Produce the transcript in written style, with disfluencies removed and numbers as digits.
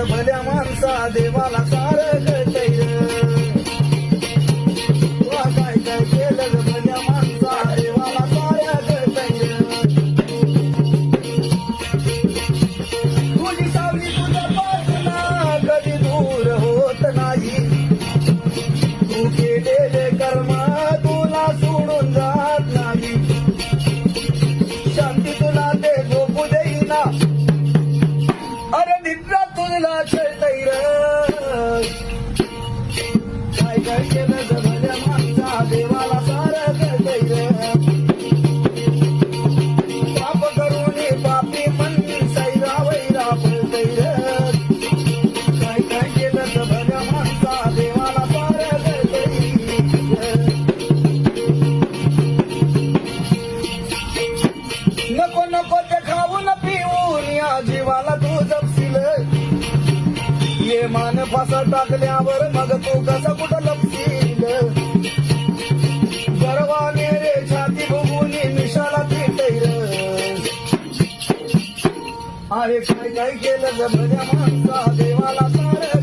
भल्या माणसा देवाला सार कळतंय काय काय केलं ग भल्या माणसा देवाला सार कळतंय तुझी सावली तुझ्या पासून कधी दूर होत नाही तू केलेले कर्म तुला सोडून जात नाही शांती तुला ते झोपू देईना अरे निद्रा तुला खेळतय काय काय केलं ग भल्या माणसा देवाला सार कळतय पाप करून पापी मन सैरा वैरा पळतय काय काय केलं ग भल्या माणसा देवाला सार कळतय नको नको ते खाऊन पिऊन या जीवाला तू जपशील ये मान फासा टाकल्यावर मग तू कसा कुठं लपशील गर्वाने रे छाती भुगून निशाला पिटैर अरे काय काय केलं ग भल्या माणसा देवाला सार